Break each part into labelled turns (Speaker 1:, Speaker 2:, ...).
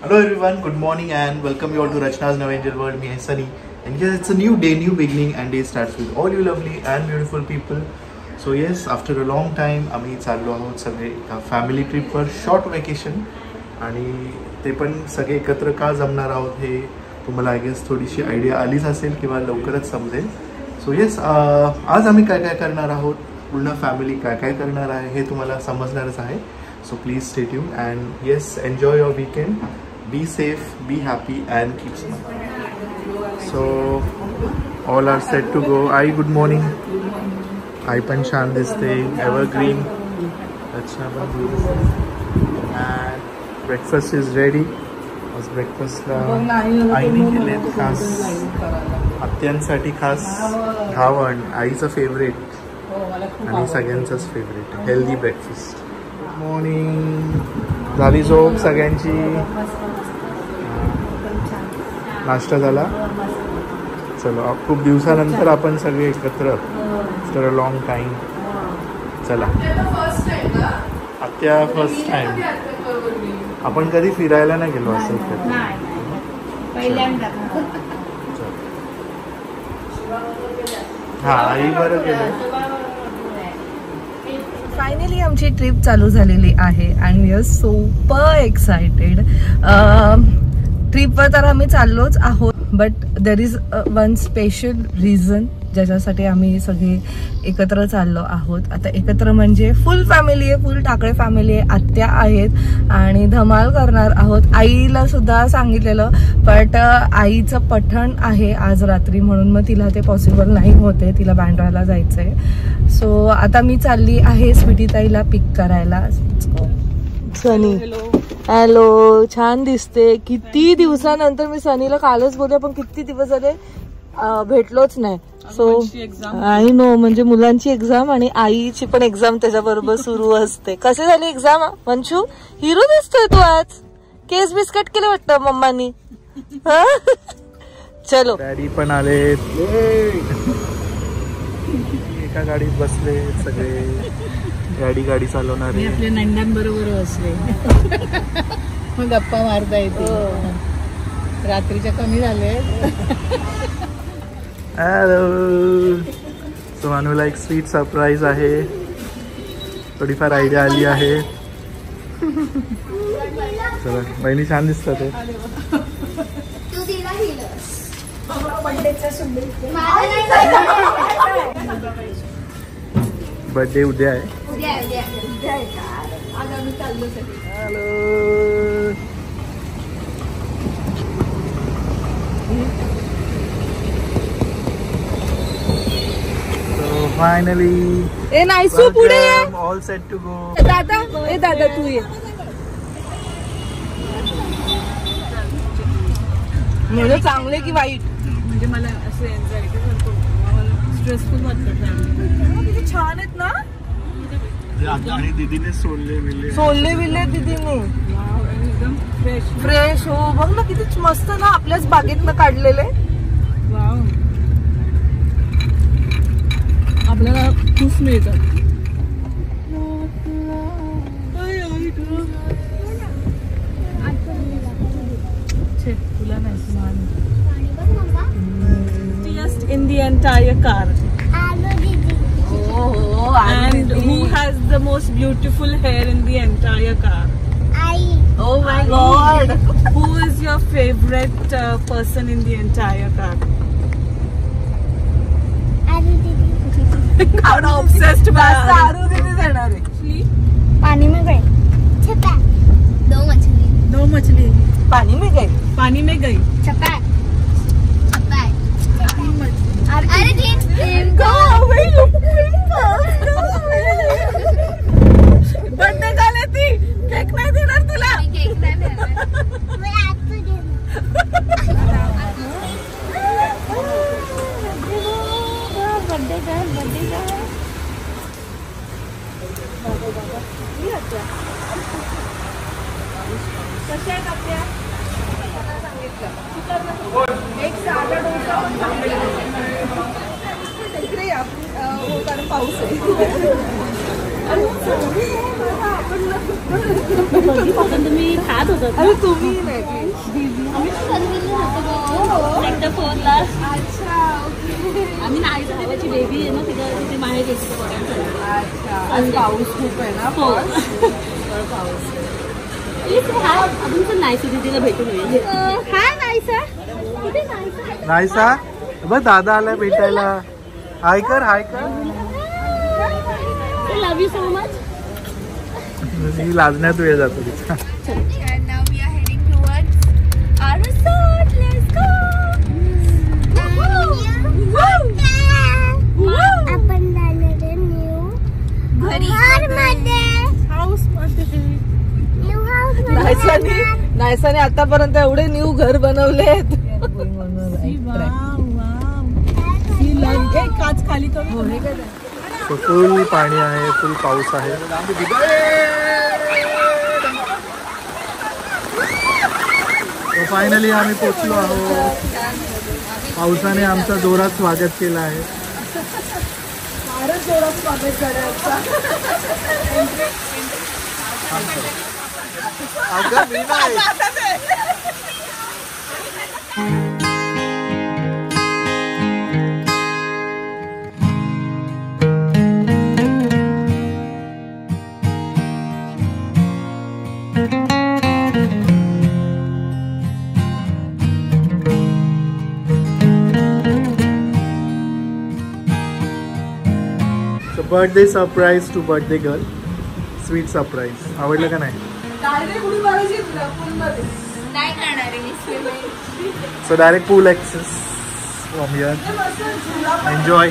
Speaker 1: Hello everyone, good morning and welcome you all to Rachna's New Angel World. Me, Sunny, and yes, it's a new day, new beginning, and day starts with all you lovely and beautiful people. So yes, after a long time, आम्ही चाललो आहोत सगळे family ट्रिपवर, short vacation, आणि ते पण सगळे एकत्र का जमणार आहोत हे तुम्हाला आय गेस थोडीशी आयडिया आलीच असेल किंवा लवकरच समजेल. सो येस, आज आम्ही काय काय करणार आहोत, पूर्ण फॅमिली काय काय करणार आहे हे तुम्हाला समजणारच आहे. So please stay tuned and yes, enjoy your weekend. Be safe, be happy and keep smiling. So all are set to go. Ai, good morning. आई पण छान दिसते, एव्हरग्रीन. अच्छा, and breakfast is ready. आज ब्रेकफास्टला आईने केले खास आत्यांसाठी खास घावण, आईचं फेवरेट आणि सगळ्यांचंच favourite healthy breakfast. Good morning. झाली झोप सगळ्यांची, नाश्ता झाला. चलो, खूप दिवसानंतर आपण सगळे एकत्र, आफ्टर अ लॉंग टाइम. चला, आत्या फर्स्ट टाइम. आपण कधी फिरायला नाही गेलो असं
Speaker 2: पहिल्यांदा.
Speaker 1: हा, आई बरं केलं.
Speaker 3: फायनली आमची ट्रिप चालू झालेली आहे आणि वी आर सुपर एक्सायटेड. ट्रिपवर तर आम्ही चाललोच आहोत, but there is one special reason ज्याच्यासाठी आम्ही सगळे एकत्र चाललो आहोत. आता एकत्र म्हणजे फुल फॅमिली आहे, फुल टाकळे फॅमिली आहे. आत्या आहेत आणि धमाल करणार आहोत. आईला सुद्धा सांगितलेलं, बट आईचं पठण आहे आज रात्री, म्हणून मग तिला ते पॉसिबल नाही होते, तिला बँड्राला जायचंय. सो आता मी चालली आहे स्वीटीताईला पिक करायला. सनी, हॅलो, छान दिसते. किती दिवसानंतर, मी सनीला कालच बोलले पण किती दिवस झाले भेटलोच नाही. सो आई नो, म्हणजे मुलांची एक्झाम आणि आईची पण एक्झाम त्याच्याबरोबर सुरू असते. कशी झाली एक्झाम वंशू? हिरो दिसतोय तू आज. केस बिस्कट केले वाटतं मम्मानी. चलो,
Speaker 1: डॅडी पण आले, एका गाडीत बसले सगळे. डॅडी गाडी चालवणार आहे.
Speaker 2: आपल्या नंदांबरोबर बसले, मग गप्पा मारता येते. रात्रीच्या कमी झाले.
Speaker 1: हॅलो. सो अनुला एक स्वीट सरप्राईज आहे, थोडीफार आयडिया आली आहे. चला, बहिणी छान दिसतात. बर्थडे उद्या आहे. हॅलो. फायनली
Speaker 3: ए नाईसू, पुढे
Speaker 1: ऑल सेट टू गो.
Speaker 3: दादा, ए दादा तू ये. म्हणजे चांगले की वाईट?
Speaker 2: म्हणजे मला असं एन्झायटी करतो, स्ट्रेसफुल वाटतं.
Speaker 3: किती छान आहेत ना.
Speaker 1: आणि दीदीने सोडले
Speaker 3: विले दीदीने,
Speaker 2: एकदम फ्रेश
Speaker 3: फ्रेश. हो, बघ ना किती मस्त ना, आपल्याच बागेतनं काढलेले.
Speaker 2: वाव, आपल्याला खूप मिळतात. तुला नाही, just in the entire car. And who has the most beautiful hair in the entire car?
Speaker 3: Oh my God.
Speaker 2: Who is your favorite person in the entire car? I'm obsessed by
Speaker 3: दारू दीदी देणार आहे.
Speaker 4: पानी में गए, छपा दो मछली
Speaker 3: पानी में गई,
Speaker 2: पानी में गई.
Speaker 4: छपा छपा. अरे तीन
Speaker 3: go away. बर्थडे का लेती, केक नाही देणार तुला.
Speaker 4: केक नाही देणार, मैं आपको देणार. बर्थडे का
Speaker 3: कशा आहेत आपल्या? एक साधा डोसा इकडे या, हो कारण पाऊस आहे.
Speaker 2: कधीपासून तुम्ही खात
Speaker 5: होतात.
Speaker 3: अरे तुम्ही नाही
Speaker 5: आम्ही पनवेलला होतो एकदा फोनला.
Speaker 3: अच्छा
Speaker 5: आम्ही नाही भावाची बेबी आहे ना तिथे माहेर घेतली पोरांसाठी.
Speaker 3: अच्छा आज पाऊस खूप आहे ना.
Speaker 5: हो
Speaker 3: पाऊस
Speaker 5: हाय आपण पण नाही दीदीला भेटून येईल.
Speaker 4: हाय नायसा. कुठे नायसा?
Speaker 1: नाहीसा बघ दादा आलाय भेटायला. हाय कर हाय कर.
Speaker 5: Love you so much.
Speaker 1: ही लाजण्यात वेळ जातो तिचा.
Speaker 3: And now we are heading towards our resort. Let's go.
Speaker 4: आपण जाणार न्यू हाऊस मध्ये. न्यू हाऊस
Speaker 3: नायसाने आतापर्यंत एवढे न्यू घर बनवलेत. काच खाली
Speaker 1: फुल पाणी आहे, फुल पाऊस आहे. फायनली आम्ही पोहोचलो आहोत. पावसाने आमचं जोरात स्वागत केलं आहे. अगं मी नाही. Birthday surprise to birthday girl. Sweet surprise. आवडलं का नाही? So direct pool access from here. Enjoy.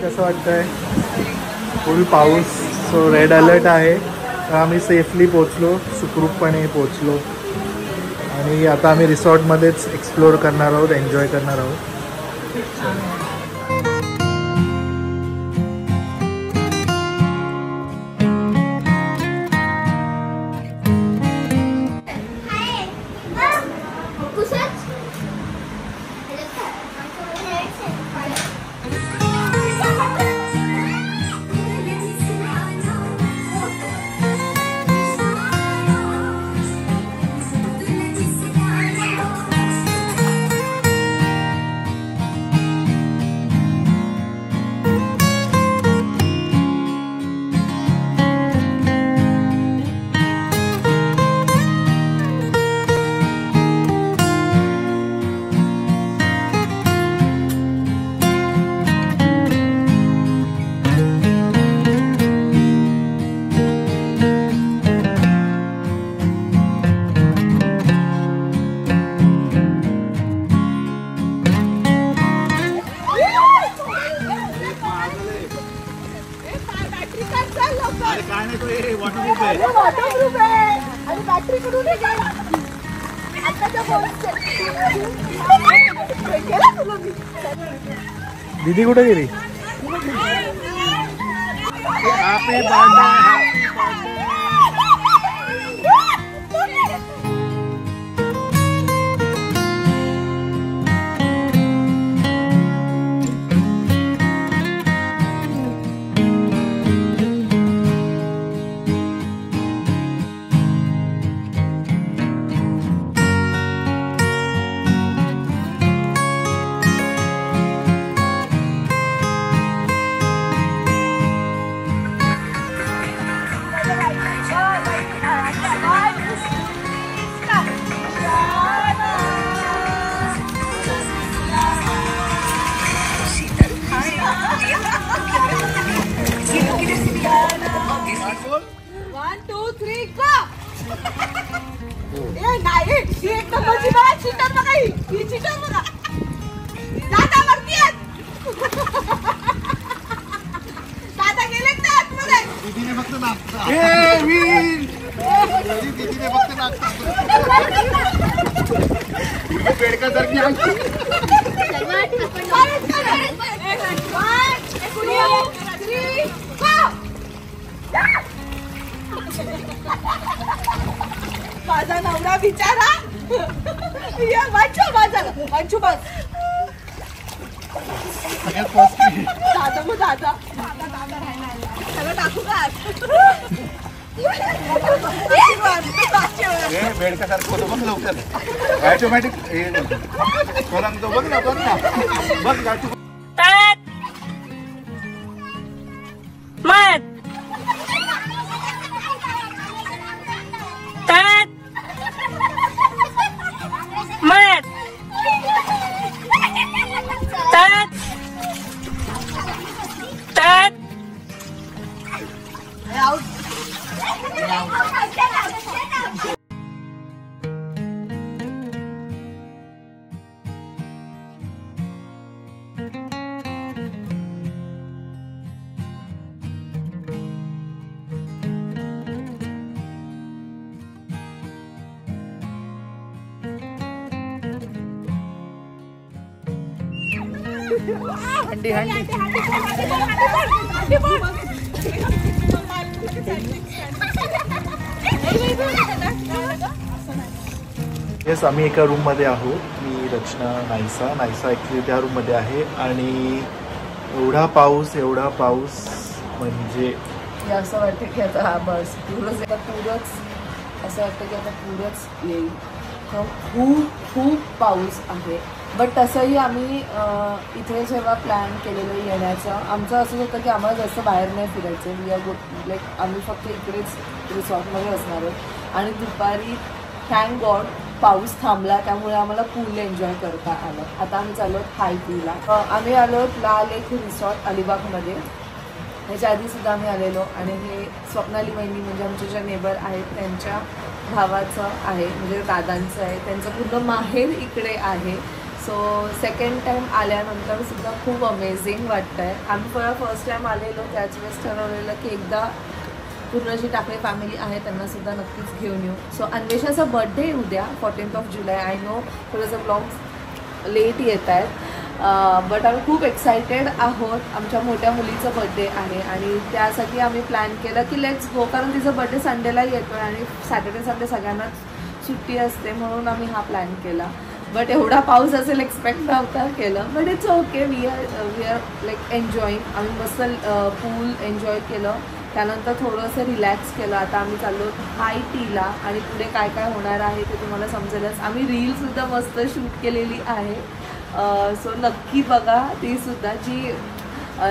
Speaker 1: कसं वाटतंय? फुल पाऊस. सो रेड अलर्ट आहे. तर आम्ही सेफली पोचलो, सुखरूपपणे पोचलो आणि आता आम्ही रिसॉर्टमध्येच एक्सप्लोअर करणार आहोत, एन्जॉय करणार आहोत. दीदी कुठे गेली?
Speaker 3: माझा नवरा बिचारा वाचू बस. दादा मग दादा सगळं टाकू का
Speaker 1: बेडकासारखं होतं बघ लवकर ऑटोमॅटिक तो बघ ना बघ हंडी येस आम्ही एका रूम मध्ये आहोत. मी रचना नायसा ॲक्च्युली त्या रूम मध्ये आहे आणि एवढा पाऊस म्हणजे
Speaker 3: असं वाटतं की आता हा बस पूरच असं वाटतं की आता पूरच येईल. खूप पाऊस आहे. बट तसंही आम्ही इथे जेव्हा प्लॅन केलेलं येण्याचं आमचं असंच होतं की आम्हाला जास्त बाहेर नाही फिरायचं. वी आर लाईक आम्ही फक्त इकडेच रिसॉर्टमध्ये असणार आहोत. आणि दुपारी थँक गॉड पाऊस थांबला त्यामुळे आम्हाला पूल एन्जॉय करता आलं. आता आम्ही चाललो आहोत हाय टीला. आम्ही आलो लाल लेक रिसॉर्ट अलिबागमध्ये. ह्याच्या आधीसुद्धा आम्ही आलेलो आणि हे स्वप्नाली वहिनी म्हणजे आमचे ज्या नेबर आहेत त्यांच्या भावाचं आहे म्हणजे दादांचं आहे. त्यांचं पूर्ण माहेर इकडे आहे. सो सेकंड टाईम आल्यानंतर सुद्धा खूप अमेझिंग वाटतं आहे. आम्ही फर्स्ट टाईम आलेलो त्याच वेळेस ठरवलेलं की एकदा पूर्ण जी टाकळी फॅमिली आहे त्यांनासुद्धा नक्कीच घेऊन येऊ. सो अन्वेषाचा बर्थडे उद्या 14 जुलै. आय नो थोडंसं ब्लॉग्स लेट येत आहेत बट आम्ही खूप एक्सायटेड आहोत. आमच्या मोठ्या मुलीचा बर्थडे आहे आणि त्यासाठी आम्ही प्लॅन केलं की लेट्स गो. कारण तिचा बर्थडे संडेला येतो आणि सॅटर्डे संडे सगळ्यांनाच सुट्टी असते म्हणून आम्ही हा प्लॅन केला. बट एवढा पाऊस असेल एक्सपेक्ट नव्हता केलं. But it's okay. We are like enjoying. आम्ही मस्त पूल एन्जॉय केलं. त्यानंतर थोडंसं रिलॅक्स केलं. आता आम्ही चाललो हाय टीला आणि पुढे काय काय होणार आहे ते तुम्हाला समजेलच. आम्ही रीलसुद्धा मस्त शूट केलेली आहे. सो नक्की बघा तीसुद्धा जी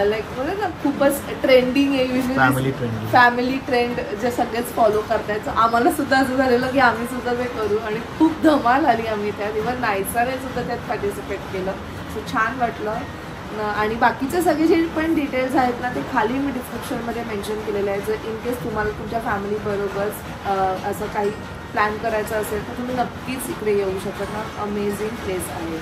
Speaker 3: लाईक बोला ना खूपच ट्रेंडिंग आहे. युजली फॅमिली ट्रेंड जे सगळेच फॉलो करतायत. सो आम्हाला सुद्धा असं झालेलं की आम्ही सुद्धा ते करू आणि खूप धमाल आली. आम्ही त्यात इव्हन नायसाने सुद्धा त्यात पार्टिसिपेट केलं. सो छान वाटलं. आणि बाकीचे सगळे जे पण डिटेल्स आहेत ना ते खाली मी डिस्क्रिप्शनमध्ये मेन्शन केलेले आहे. जर इन केस तुम्हाला तुमच्या फॅमिलीबरोबर असं काही प्लॅन करायचं असेल तर तुम्ही नक्कीच इकडे येऊ शकता ना. अमेझिंग प्लेस आहे.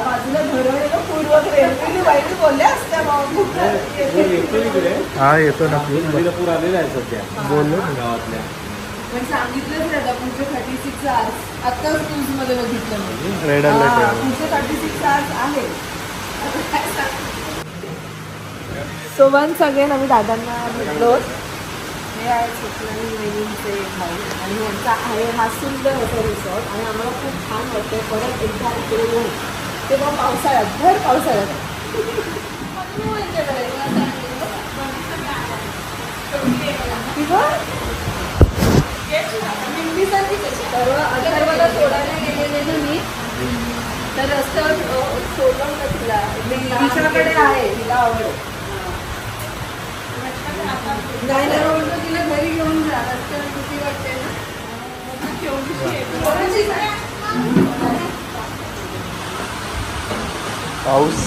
Speaker 3: बाजूला भरवलेलं फूड वगैरे वाईट बोलल्या असत्या.
Speaker 1: हा येतो ना
Speaker 6: पूर आलेला आहे सध्या
Speaker 1: बोललो
Speaker 6: गावातल्या.
Speaker 3: पण सांगितलंच दादा पुढचे 36 आवर्स आत्ताच न्यूजमध्ये बघितलं मी.
Speaker 1: रेड अलर्ट
Speaker 3: पुढचे 36 आवर्स आहे. सो वन्स अगेन आम्ही दादांना भेटलो. हे आहे स्वप्नाली वहिनींचे भाऊ आणि यांचा आहे हा सुंदर होता रिसॉर्ट आणि आम्हाला खूप छान वाटतं. परत एकदा इकडे येऊन तेव्हा पावसाळ्यात भर पावसाळ्यात अथर्वला सोडायला गेलेले ना मी तर रस्त्यावर सोडलं होतं तिला. तिच्याकडे आहे तिला आवड जायला आवडतं तिला घरी घेऊन जा. रस्त्यावर किती वाटते ना
Speaker 1: पाऊस.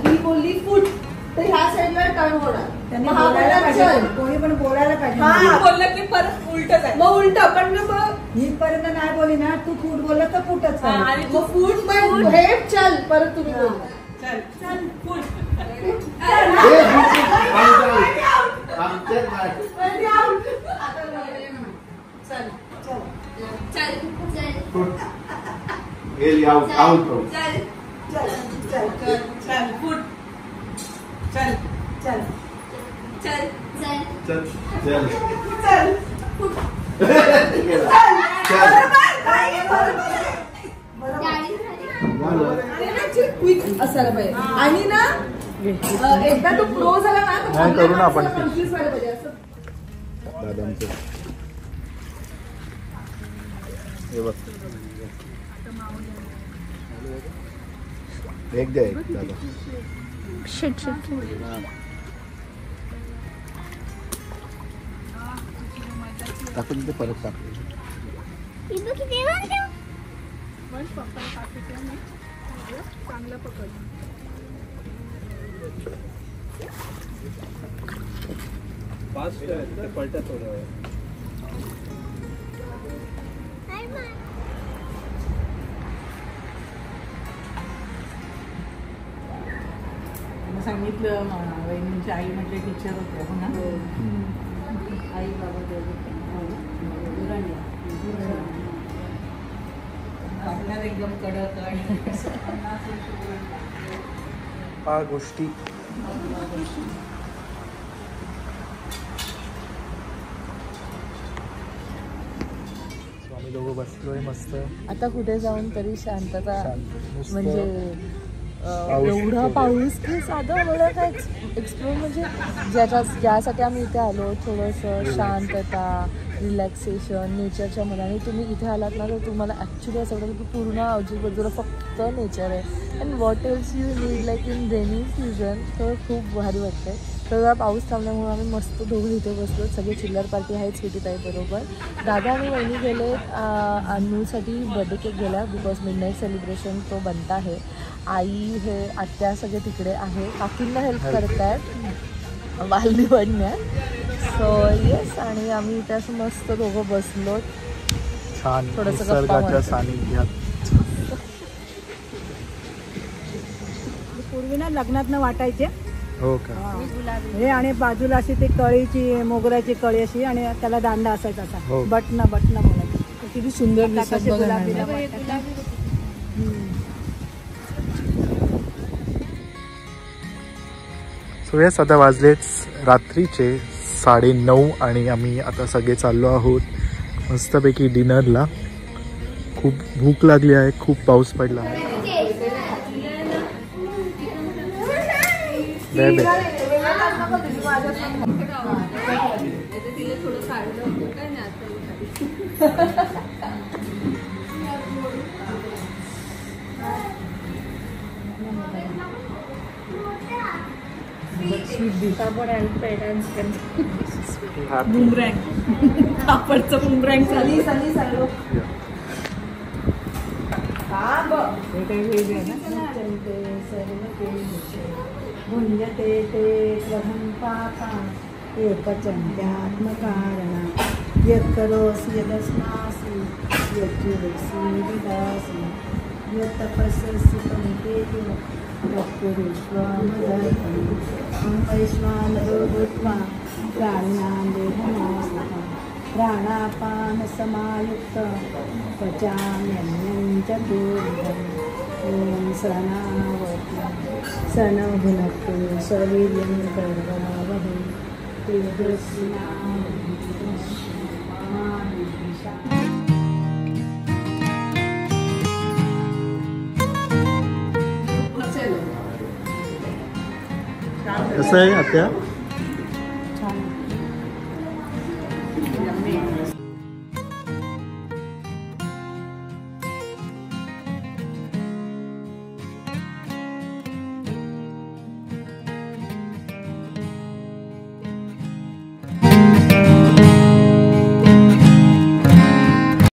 Speaker 3: ही बोलली फूट तर ह्या साईडला टर्न होणार.
Speaker 2: त्यांनी बोलायला पाहिजे, कोणी पण बोलायला पाहिजे.
Speaker 3: बोललं की परत उलटच आहे, मग उलट पण मग
Speaker 2: इथपर्यंत नाही बोली ना तू फूट बोलत तर फूटच.
Speaker 3: आणि मग फूट पण हे चल परत तुम्ही बोलला चल चल फूट असायला पाहिजे. आणि ना एकदा तो प्रो झाला ना
Speaker 1: नाही करू ना आपण
Speaker 3: कन्फ्युज व्हायला पाहिजे असं.
Speaker 1: दादांचं हे बघ एक द्या एक दादा. टाकून ते परत टाकू.
Speaker 4: इथं किती वाजले?
Speaker 5: चांगलं पकड.
Speaker 1: पलटा थोडं.
Speaker 2: सांगितलं वहिनींची आई म्हटले टीचर होत्या हो ना. आई बाबा आपल्याला एकदम कडक
Speaker 1: हा गोष्टी आम्ही दोघं बसलोय मस्त.
Speaker 3: आता कुठे जाऊन तरी शांतता.
Speaker 1: नुसतं
Speaker 3: म्हणजे
Speaker 1: पाऊस
Speaker 3: एवढा पाऊस की साधं मला काय एक्सप्लोर म्हणजे ज्यासाठी आम्ही इथे आलो थोडंसं शांतता रिलॅक्सेशन नेचरच्या मनाने. तुम्ही इथे आलात ना तर तुम्हाला ॲक्च्युली असं वाटतं की पूर्ण आजूबाजूला फक्त नेचर आहे. And what else you need like in rainy season. तर खूप भारी वाटतंय. तर जरा पाऊस थांबल्यामुळे आम्ही मस्त दोघं इथे बसलो. सगळे चिल्लर पार्टी आहेत स्वीटीताई बरोबर. दादा आणि वहिनी गेले अन्नूसाठी बर्थडे केक गेला बिकॉज मिडनाईट सेलिब्रेशन तो बनता आहे. आई हे आत्या सगळे तिकडे आहे. काकींना हेल्प करतायत वाल निवडण्यात. So yes. आणि आम्ही इथे असं मस्त दोघं बसलो
Speaker 1: छान
Speaker 3: थोडंसं
Speaker 1: निसर्गाच्या सानिध्यात.
Speaker 2: पूर्वी ना लग्नात वाटायचे
Speaker 1: हो का.
Speaker 2: हे आणि बाजूला अशी ती कळीची मोगऱ्याची कळी अशी आणि त्याला दांडा असायचा असा.
Speaker 1: हो.
Speaker 2: बटना बोलायचं.
Speaker 3: किती सुंदर दिसत बघा.
Speaker 2: गुलाबीला
Speaker 1: सो येस आता वाजलेच रात्रीचे 9:30 आणि आम्ही आता सगळे चाललो आहोत मस्तपैकी डिनरला. खूप भूक लागली आहे. खूप पाऊस पडला आहे.
Speaker 2: बुमरँग कापडचं बुमरँग चालू चालू. हे काही वेगळे आहे ना. भुंजते ते स्वहं पापा एकचंत्यात्मकारणा यत्करोसि यदस्मासि यज्जुरेसि विदासि यत्तपस्यसि पनितेयो यत्कुरुष्वमदर्पणि वैश्वानरो भूत्वा प्राण्यान् देहमास्तः प्राणापानसमायुक्त पचाम्यन्नं चतुर्विधम्. ॐ सहनावतु सहनौ भुनक्तु सवीर्यं कर्वावहै तेजस्विनावधीतमस्तु मा विद्विषावहै.
Speaker 1: कसं आहे आत्या.